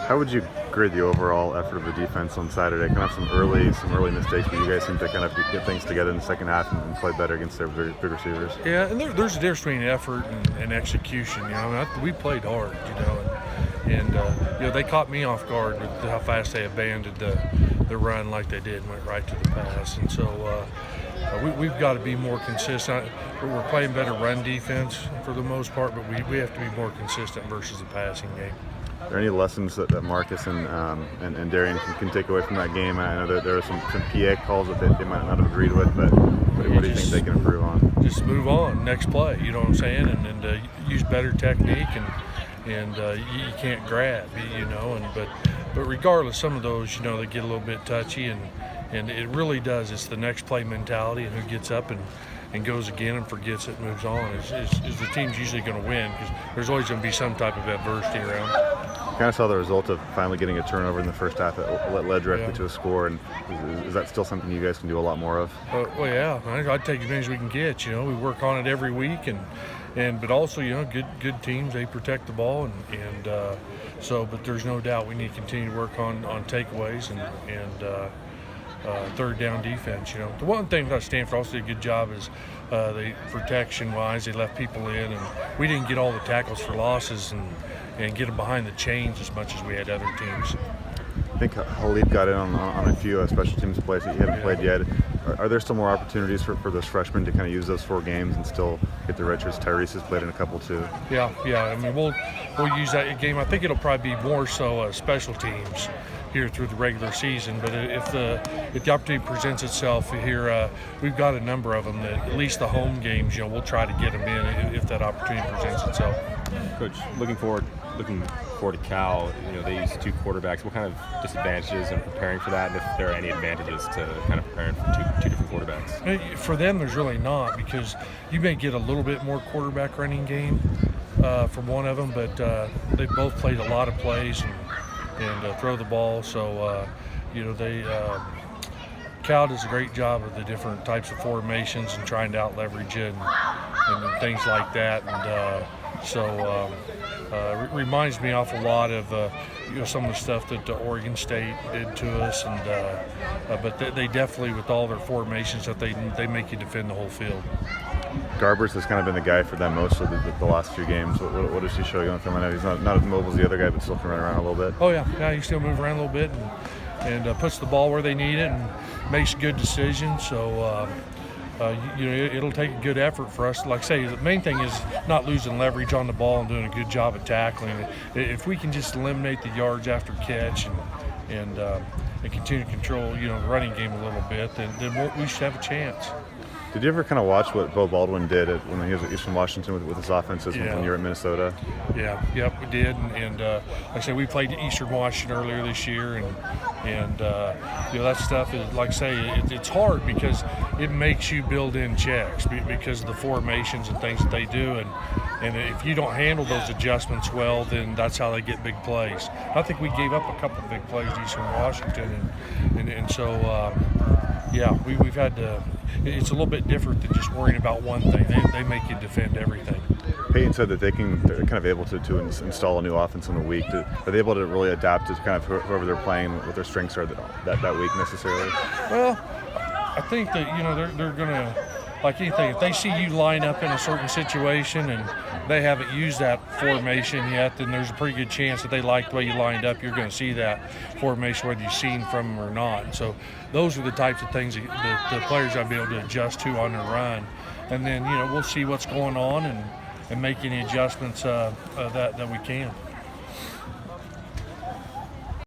How would you grade the overall effort of the defense on Saturday? Kind of some early mistakes, but you guys seem to kind of get things together in the second half and play better against their big receivers. Yeah, and there's a difference between effort and execution. We played hard, and they caught me off guard with how fast they abandoned the run like they did and went right to the pass. And so we've got to be more consistent. We're playing better run defense for the most part, but we have to be more consistent versus the passing game. Are there any lessons that Marcus and Darian can take away from that game? I know that there are some PA calls that they might not have agreed with, but what do you think they can improve on? Just move on, next play, you know what I'm saying, and use better technique, and you can't grab, but regardless, some of those, they get a little bit touchy, and it really does. It's the next play mentality, and who gets up and goes again and forgets it, moves on, is the team's usually going to win, because there's always going to be some type of adversity around. Kind of saw the result of finally getting a turnover in the first half that led directly to a score, and is that still something you guys can do a lot more of? Well, yeah, I'd take as many as we can get. We work on it every week, but also, good teams, they protect the ball, but there's no doubt we need to continue to work on takeaways and third down defense. The one thing about Stanford also did a good job is they protection-wise, they left people in, and we didn't get all the tackles for losses and get them behind the chains as much as we had other teams. I think Khalid got in on a few special teams plays that you haven't played yet. Are there still more opportunities for those freshmen to kind of use those 4 games and still get the redshirts? Tyrese has played in a couple too. Yeah. We'll use that game. I think it'll probably be more so special teams here through the regular season. But if the opportunity presents itself here, we've got a number of them. That at least the home games, we'll try to get them in if that opportunity presents itself. Coach, looking forward to Cal, they use 2 quarterbacks. What kind of disadvantages in preparing for that, and if there are any advantages to kind of preparing for two different quarterbacks? For them, there's really not, because you may get a little bit more quarterback running game from one of them, but they both played a lot of plays and throw the ball. So, Cal does a great job of the different types of formations and trying to out-leverage it and things like that. And it reminds me awful lot of some of the stuff that Oregon State did to us, but they definitely, with all their formations, that they make you defend the whole field. Garbers has kind of been the guy for them most of the last few games. What does he show you on film? I know he's not as mobile as the otother guy, but still can run around a little bit. Oh yeah, he still moves around a little bit and puts the ball where they need it and makes good decisions. So it'll take a good effort for us. Like I say, the main thing is not losing leverage on the ball and doing a good job of tackling. If we can just eliminate the yards after catch and continue to control the running game a little bit, then we should have a chance. Did you ever kind of watch what Bo Baldwin did when he was at Eastern Washington with his offenses when you were at Minnesota? Yeah, we did, and like I said, we played Eastern Washington earlier this year, and that stuff is, like I say, it's hard because it makes you build in checks because of the formations and things that they do, and if you don't handle those adjustments well, then that's how they get big plays. I think we gave up a couple of big plays to Eastern Washington, and so we've had to. It's a little bit different than just worrying about one thing. They make you defend everything. Peyton said that they're kind of able to install a new offense in a week. Are they able to really adapt to kind of whoever they're playing, what their strengths are that week necessarily? Well, I think that they're going to, like anything, if they see you line up in a certain situation and they haven't used that formation yet, then there's a pretty good chance that they like the way you lined up. You're going to see that formation whether you've seen from them or not. And so those are the types of things that the players got to be able to adjust to on their run. And then, we'll see what's going on and make any adjustments that we can.